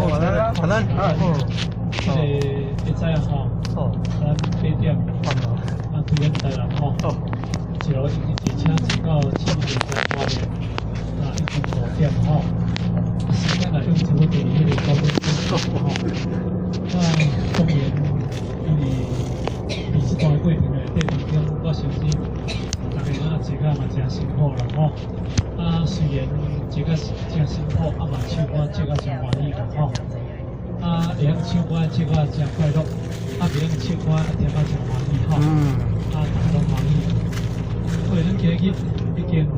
可能这个会知啊吼，咱8点啊对咱台南吼，一路一直车走到7点在花莲，啊一直5点吼，时间来用差不多迄个高峰吼，那公园因为这段过程内底2点我相信，大家啊坐甲嘛真辛苦啦吼，啊虽然坐甲真辛苦，啊嘛唱歌坐甲真欢喜啦吼。啊，会晓唱歌，唱歌真快乐；啊，袂晓唱歌，听到真欢喜吼。啊，大家拢欢喜。所以咱今日已经一路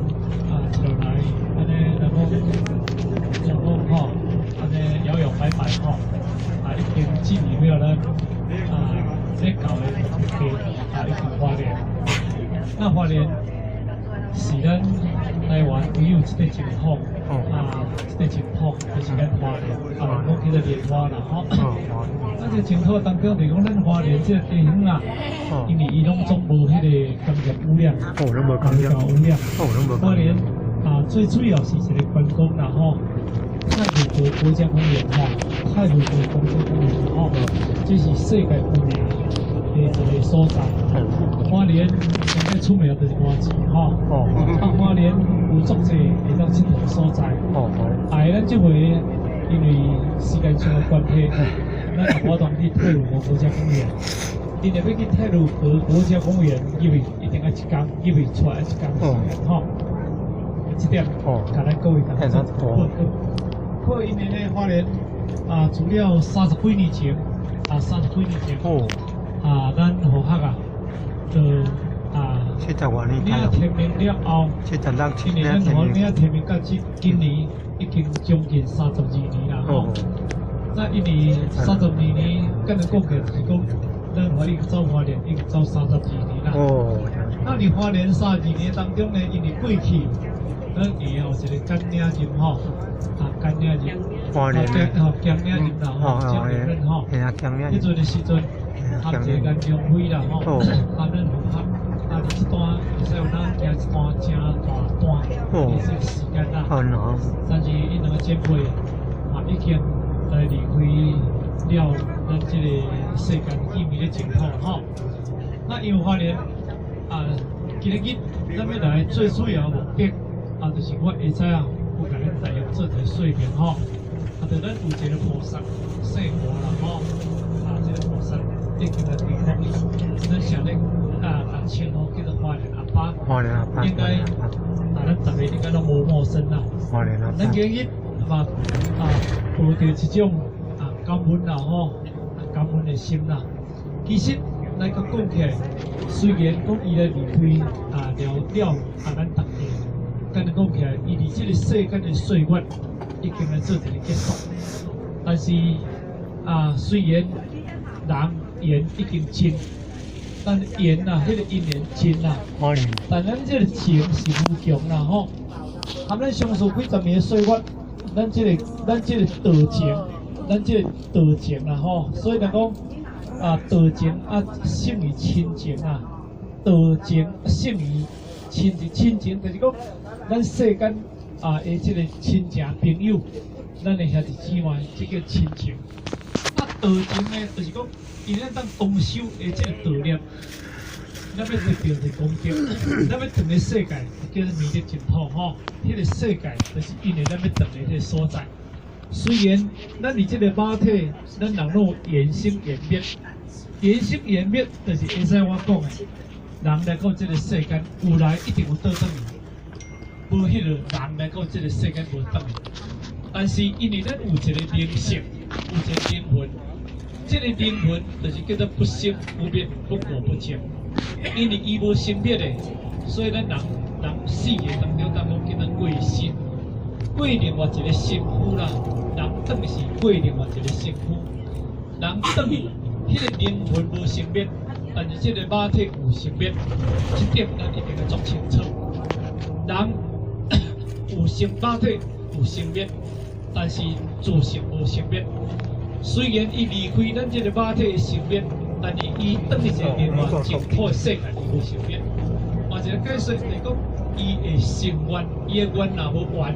来，安尼咱讲吼，安尼摇摇摆摆吼，已经进入了咱要到的目的地，已经花莲。那花莲是咱台湾唯有一个情况。这个情况就是咱花莲，讲叫做莲花啦吼。这个情况当中，就讲咱花莲这个地方啊，因为伊拢总无迄个工业污染，拢无工业污染。花莲最主要是一个观光啦吼，太鲁阁国家公园吼，太鲁阁国家公园吼，这是世界有名的一个所在。花莲现在出名就是花市吼，花莲有足侪会当佚佗的所在。咱这回因为时间上的关系，咱也活动去太鲁阁国家公园。你若要去太鲁阁国家公园入去，一定要一天入去出来一天时间吼。这点，甲咱各位同学报告。因为呢，花莲除了30几年前，咱河学就70多年领天命了后，76、因为咱河领天命到今年已经将近32年啦吼。那因为32年，跟人讲起来就是讲，咱花莲走花莲已经走32年啦。那你花莲32年当中呢，因为过去咱也有一个甘岭人吼，甘岭人，甘岭人啦吼，江岭人吼，迄阵的时阵，含一个岩浆灰啦吼，咱河学。这段会使有咱行一段真大段的这个时间啦，但是伊两个前辈已经来离开了咱这个世间意味的情况吼。那因为花莲今日咱要来最主要的目的就是我会知有甲咱大家做一个说明吼，就咱有一个菩萨圣活啦吼，这个菩萨已经来地方，咱想咧。称呼叫做花莲阿爸，应该咱大家应该都无陌生啦。咱今日抱着一种感恩啦吼，感恩的心啦。其实来讲起来，虽然讲伊来离开了咱大家，但是讲起来，伊离这个世间的岁月已经来做一个结束。但是虽然人缘已经尽。但缘迄个因缘真啦，但咱这个情是无穷啦吼。含咱相处几十年的岁月，咱这个道情啦吼。所以来讲道情胜于亲情啊，道情胜于亲情。亲情就是讲，咱世间的这个亲情朋友，咱的兄弟姊妹，这叫亲情。道情呢，就是讲。因咱当丰收的这个道念，咱要得到的功德，咱要长的世界叫做弥勒净土吼。迄个世界就是因为咱要长的迄个所在。虽然咱伫这个马体，咱人拢缘生缘灭，缘生缘灭就是会使我讲的，人来到这个世间，有来一定有倒转去，无迄个人来到这个世间无倒去。但是因为咱有一个灵性，有一个灵魂。这个灵魂就是叫做不生不灭、不垢不净，因为伊无生灭的，所以咱人死的当中叫做过身，过另外一个身躯啦，人等是过另外一个身躯，人等于迄个灵魂无生灭，但是这个肉体有生灭，这点咱一定要做清楚。人有生肉体有生灭，但是自性无生灭。虽然伊离开咱这个肉体的生命，但是伊等于一个另外净土的世界里无生命。换一个解释来讲，伊会成愿，伊的愿若无完，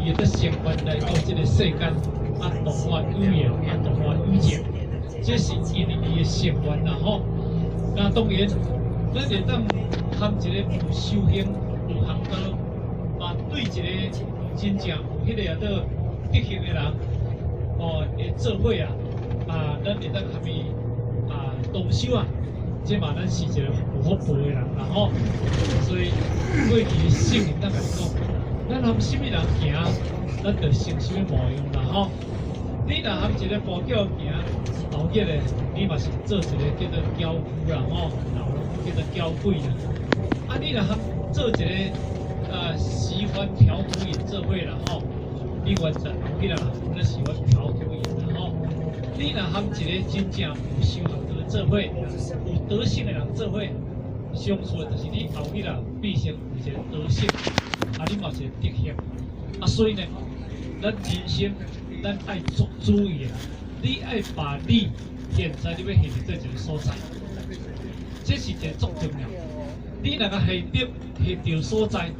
伊会得成愿来到这个世间，动画语言动画语言，这是因伊的成员啦吼。那当然，咱会当含一个有修行、有行道，嘛对一个真正有迄个倒德行的人，会做伙咱会当含伊动手这嘛咱是一个有福报的人啦吼。所以过去圣人咱来讲，咱含什么人行，咱就成什么模样啦吼。你若含一个步脚行，后日咧，你嘛是做一个叫做娇夫啦吼，叫做娇贵啦。你若含做一个喜欢调夫人做伙啦吼，你原则后日咱喜欢调夫人啦吼。你若含一个真正有修行的做伙，有德性的人做伙，相处的就是你后日必成有一个德性，你嘛是德行。所以呢，咱人生咱爱做主意啦，你爱把你现在你要下伫做一个所在，这是一个足重要。你若个下着所在，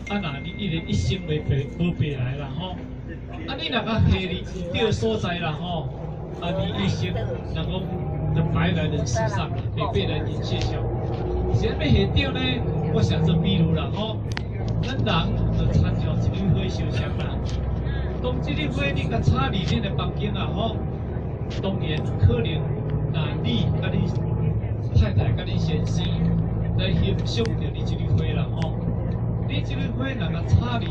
那你一生袂无白来啦吼。你若个下着所在啦吼，你一生能够就白来人世上，白白来人世上。是要下着呢，我想做比如啦吼，咱人就参照一缕火烧香啦。当这个火你甲插入恁的房间吼，当然可能你甲你太太甲你先生来欣赏着你这个火啦吼。你这个火若甲插入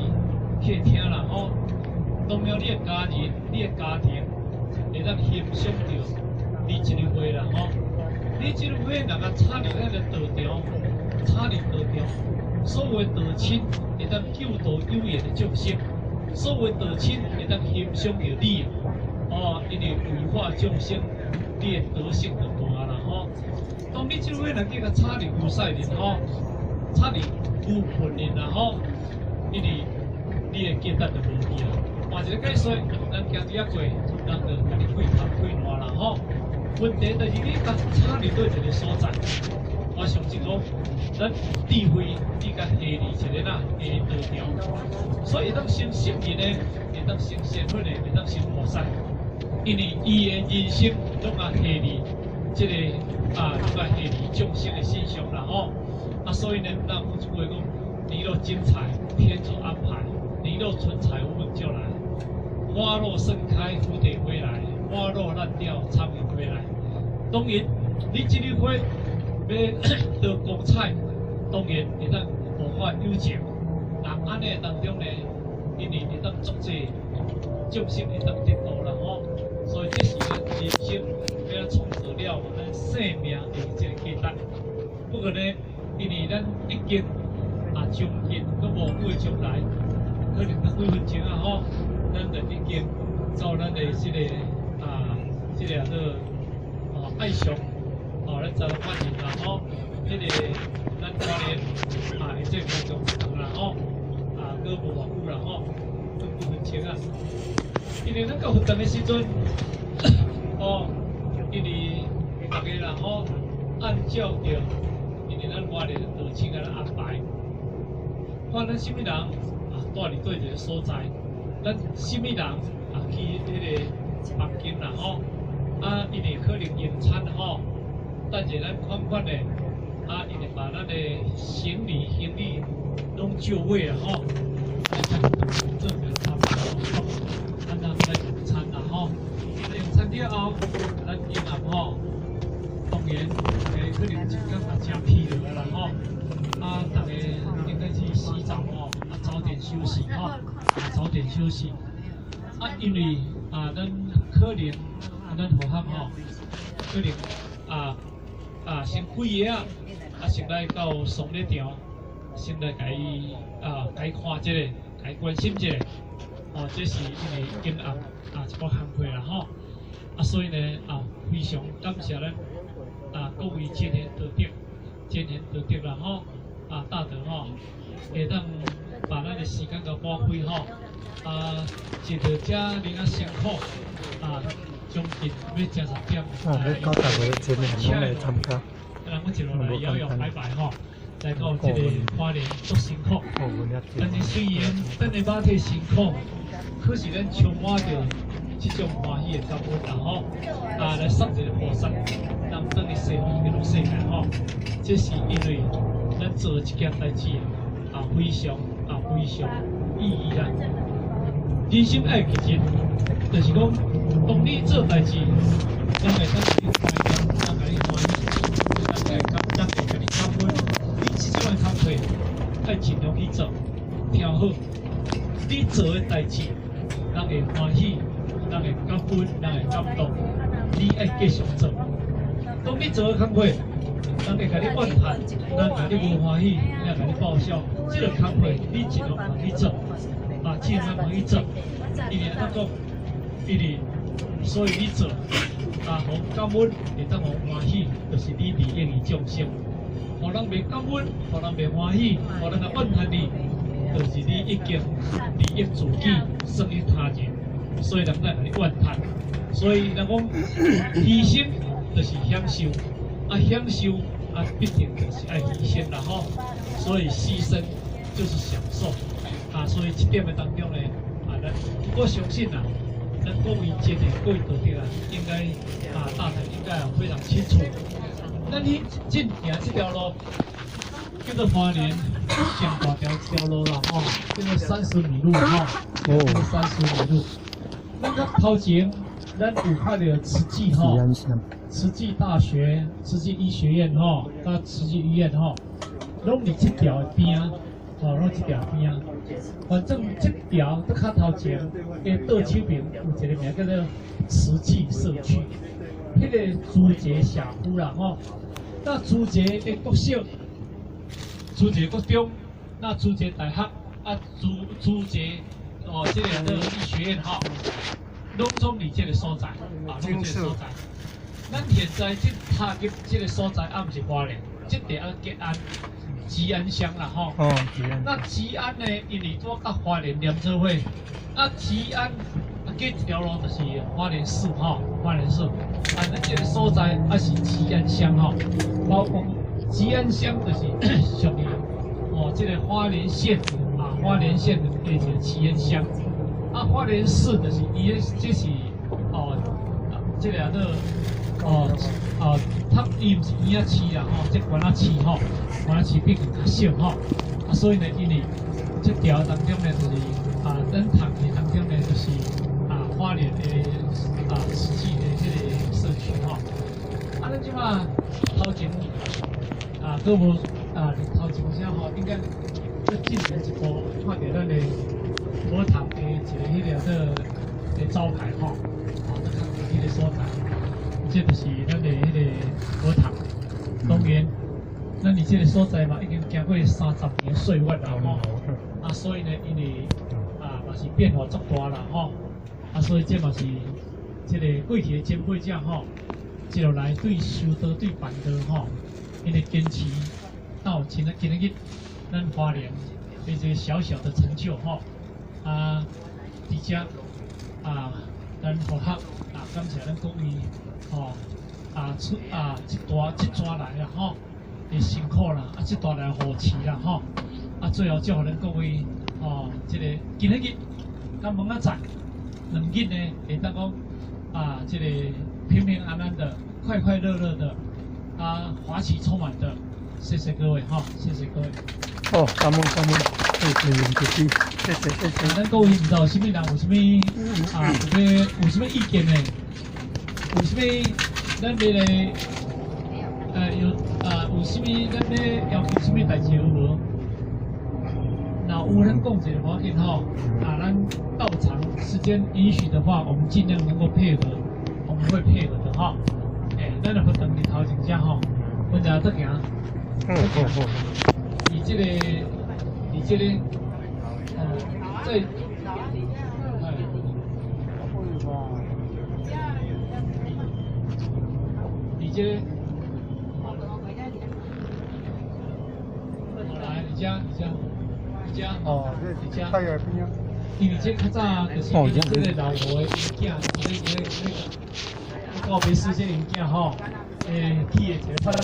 客厅啦吼，当然你的家人、你的家庭会当欣赏着你这个火啦吼。你这个火若甲插入咱的道场，插入道场，所有的道亲会当救度有缘的众生。所有道亲会当欣赏着你，因为为化众生，你的德性就大啦吼。当你这位若叫甲插入牛屎人吼，插入牛粪人啦吼，因为你的结单就无去啦。换一个解说，咱行伫遐过，人就甲你开头开烂啦吼。问题就是你甲插入到一个所在，我相信讲，咱智慧你甲下入一个道场，所以当成圣人呢，会当成仙佛呢，会当成菩萨，因为伊的人生拢下入这个拢下入众生的身上啦吼。所以呢，咱有一句讲，你若精彩，天主安排；你若存彩，我们就来。花若盛开，蝴蝶归来；花若烂掉，苍蝇归来。当然，你这个花要得光彩，当然会当无法有情。安尼当中呢，因为会当足济众生会当得到啦吼。所以这是咱人生要创造了咱生命的这个价值。不过呢，因为咱已经将近都无过将来，可能几分钟吼，咱就已经照咱的这个这个爱上咱查发现啦吼，这个咱花莲这个观众啦吼，搁无偌久啦吼，都几分钟因为咱到活动的时阵，因为大家啦吼，按照着，因为咱花莲道亲甲咱安排，看咱什么人住伫对一个所在，咱什么人去迄个房间啦吼，因为可能用餐吼。但是咱款款的，因为把咱的行李拢就位了吼，这个差不多，咱来用餐啦吼。用餐了后，咱今暗吼，当然可能真感觉真疲劳啦吼。大家应该去洗澡吼，早点休息吼，早点休息。因为咱可能咱合合吼，可能先开业先来到送礼场，先来甲伊看一个，甲伊关心一个。这是因为今暗一个行会啦吼。所以呢非常感谢咱各位前贤道德啦吼，大德吼，会当把咱的时间甲花费吼，一到遮恁辛苦将近要食10点。你90个前贤拢来参加。咱我一路来摇摇摆摆吼，来到这个花莲足辛苦。但是虽然咱的马体辛苦，可是咱充满着这种欢喜的感恩，然后来送一个菩萨，让等于生命跟世界吼，这是因为咱做一件代志非常意义啦。人生爱其实就是讲，当你做代志，咱会当去欢喜，咱会欢喜，咱会甲你感恩。你这种的工作，爱尽量去做，调好。你做的代志，咱会欢喜，咱会感恩，咱会感动。你爱继续做。当你做的工作，人会甲你怨叹，人甲你无欢喜，人甲你报销。这个工作你尽量往去做，尽量往去做。因为咱讲，因为所以你做，互感恩，会当互欢喜，就是你利益于众生。互人袂感恩，互人袂欢喜，互人来怨叹你，就是你已经利益自己，损益他人，所以人才甲你怨叹。所以人讲，牺牲就是享受，享受必定就是爱牺牲啦吼。所以牺牲就是享受所以这点的当中呢，我相信咱各位节日、各位道德应该大台应该非常清楚。咱去进行这条路叫做花莲上大条路啦吼，叫做30米路吼，30米路。咱个头前咱有看到慈济吼，慈济大学、慈济医学院吼，甲慈济医院吼，拢伫这条边拢这条边反正这条在较头前的倒手边有一个名叫做慈济社区，迄个朱杰社区啦吼。那朱杰的国小、朱杰国中、那朱杰大学朱杰这个医学院吼，拢总伫这个所在拢这个所在。咱现在拍入这个所在，毋是花莲，这地吉安。吉安乡啦吼，那吉安呢，因为做甲花莲连做伙，吉安隔一条路就是花莲市吼，花莲市，咱这个所在是吉安乡吼，包括吉安乡就是属于这个花莲县花莲县的一个吉安乡，花莲市就是伊这是这个伊毋是县仔市啦吼，这关仔市吼，关仔市毕竟较小吼，所以呢，因为这条当中呢，就是咱读的当中呢，就是花莲的实际的这个社区吼，咱即马头前都无头前啥吼，应该要进行一步，看到咱的佛堂的一个迄个招牌吼，咱看到迄个所在。这就是咱的迄个佛堂，当然，咱伫这个所在嘛，已经经过30年岁月啦吼，所以呢，因为嘛是变化足大啦吼，所以这嘛是这个过去的前辈者吼，一路来对修道对办道吼，因为坚持到今日咱花莲的这个小小的成就吼，伫遮咱佛学感谢咱各位。这抓来啦吼，的辛苦啦，这抓来扶持啦吼，最后祝福咱各位这个今日甲明仔载2日呢，会当讲这个平平安安的、快快乐乐的，华气充满的，谢谢各位哈，谢谢各位。感恩，谢谢，谢谢。咱各位唔知道有啥物人有啥物有啥物意见呢？有啥物咱要来有啥物咱要要求啥物代志有无？那有咱讲一个话紧吼，咱到场时间允许的话，我们尽量能够配合，我们会配合的哈。咱就不等你头前遮吼，阮就得行。以这个在。这个，来，你家，因为这较早就是这个老婆的囝，告别式这个囝吼，去的一个。